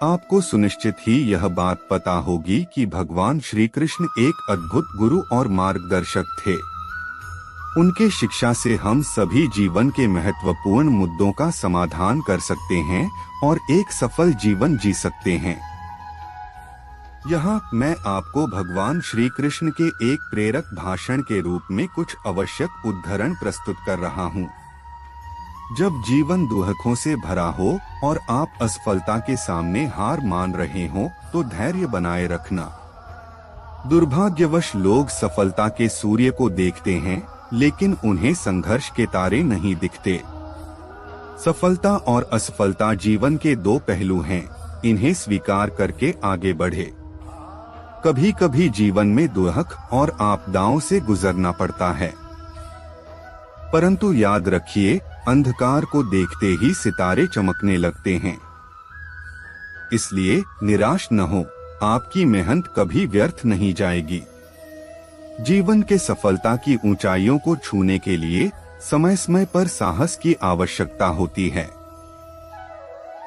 आपको सुनिश्चित ही यह बात पता होगी कि भगवान श्री कृष्ण एक अद्भुत गुरु और मार्गदर्शक थे। उनके शिक्षा से हम सभी जीवन के महत्वपूर्ण मुद्दों का समाधान कर सकते हैं और एक सफल जीवन जी सकते हैं। यहाँ मैं आपको भगवान श्री कृष्ण के एक प्रेरक भाषण के रूप में कुछ आवश्यक उद्धरण प्रस्तुत कर रहा हूँ। जब जीवन दुखों से भरा हो और आप असफलता के सामने हार मान रहे हो तो धैर्य बनाए रखना। दुर्भाग्यवश लोग सफलता के सूर्य को देखते हैं लेकिन उन्हें संघर्ष के तारे नहीं दिखते। सफलता और असफलता जीवन के दो पहलू हैं, इन्हें स्वीकार करके आगे बढ़े। कभी कभी जीवन में दुख और आपदाओं से गुजरना पड़ता है, परंतु याद रखिए अंधकार को देखते ही सितारे चमकने लगते हैं। इसलिए निराश न हो, आपकी मेहनत कभी व्यर्थ नहीं जाएगी। जीवन के सफलता की ऊंचाइयों को छूने के लिए समय समय पर साहस की आवश्यकता होती है।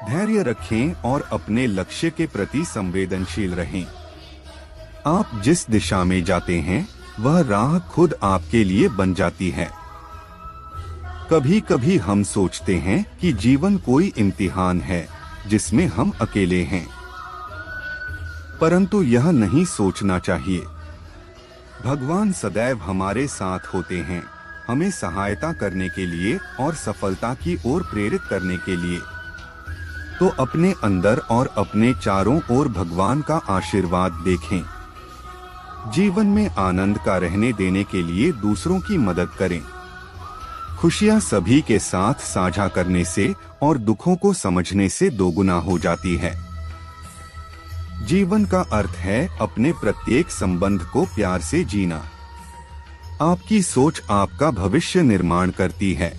धैर्य रखें और अपने लक्ष्य के प्रति संवेदनशील रहें। आप जिस दिशा में जाते हैं वह राह खुद आपके लिए बन जाती है। कभी कभी हम सोचते हैं कि जीवन कोई इम्तिहान है जिसमें हम अकेले हैं, परंतु यह नहीं सोचना चाहिए। भगवान सदैव हमारे साथ होते हैं, हमें सहायता करने के लिए और सफलता की ओर प्रेरित करने के लिए। तो अपने अंदर और अपने चारों ओर भगवान का आशीर्वाद देखें। जीवन में आनंद का रहने देने के लिए दूसरों की मदद करें। खुशियां सभी के साथ साझा करने से और दुखों को समझने से दोगुना हो जाती है। जीवन का अर्थ है अपने प्रत्येक संबंध को प्यार से जीना। आपकी सोच आपका भविष्य निर्माण करती है।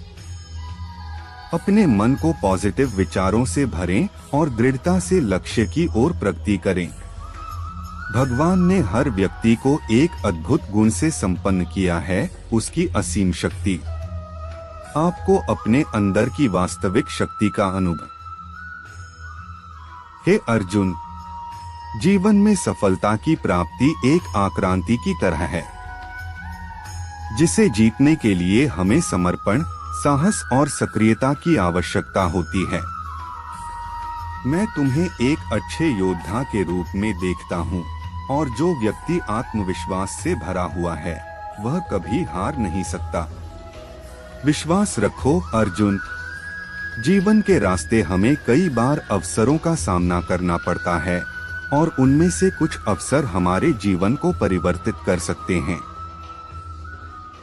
अपने मन को पॉजिटिव विचारों से भरें और दृढ़ता से लक्ष्य की ओर प्रगति करें। भगवान ने हर व्यक्ति को एक अद्भुत गुण से संपन्न किया है, उसकी असीम शक्ति। आपको अपने अंदर की वास्तविक शक्ति का अनुभव। हे अर्जुन, जीवन में सफलता की प्राप्ति एक आक्रांति की तरह है, जिसे जीतने के लिए हमें समर्पण, साहस और सक्रियता की आवश्यकता होती है। मैं तुम्हें एक अच्छे योद्धा के रूप में देखता हूँ, और जो व्यक्ति आत्मविश्वास से भरा हुआ है वह कभी हार नहीं सकता। विश्वास रखो अर्जुन। जीवन के रास्ते हमें कई बार अवसरों का सामना करना पड़ता है और उनमें से कुछ अवसर हमारे जीवन को परिवर्तित कर सकते हैं।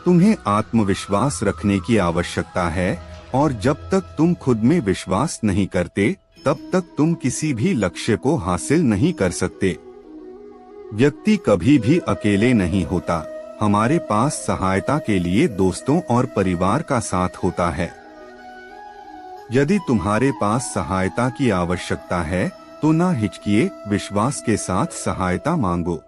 तुम्हें आत्मविश्वास रखने की आवश्यकता है और जब तक तुम खुद में विश्वास नहीं करते तब तक तुम किसी भी लक्ष्य को हासिल नहीं कर सकते। व्यक्ति कभी भी अकेले नहीं होता, हमारे पास सहायता के लिए दोस्तों और परिवार का साथ होता है। यदि तुम्हारे पास सहायता की आवश्यकता है तो ना हिचकिए, विश्वास के साथ सहायता मांगो।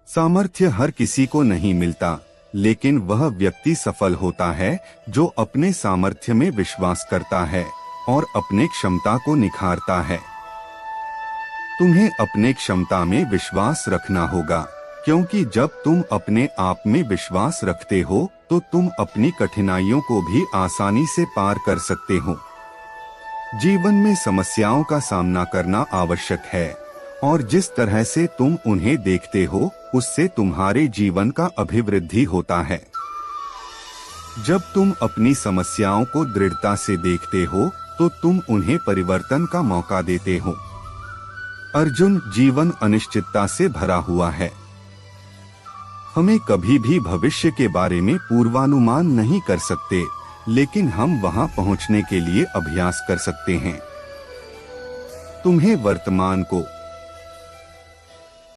सामर्थ्य हर किसी को नहीं मिलता, लेकिन वह व्यक्ति सफल होता है जो अपने सामर्थ्य में विश्वास करता है और अपने क्षमता को निखारता है। तुम्हें अपने क्षमता में विश्वास रखना होगा, क्योंकि जब तुम अपने आप में विश्वास रखते हो तो तुम अपनी कठिनाइयों को भी आसानी से पार कर सकते हो। जीवन में समस्याओं का सामना करना आवश्यक है और जिस तरह से तुम उन्हें देखते हो उससे तुम्हारे जीवन का अभिवृद्धि होता है। जब तुम अपनी समस्याओं को दृढ़ता से देखते हो तो तुम उन्हें परिवर्तन का मौका देते हो। अर्जुन, जीवन अनिश्चितता से भरा हुआ है। हमें कभी भी भविष्य के बारे में पूर्वानुमान नहीं कर सकते, लेकिन हम वहां पहुंचने के लिए अभ्यास कर सकते हैं। तुम्हें वर्तमान को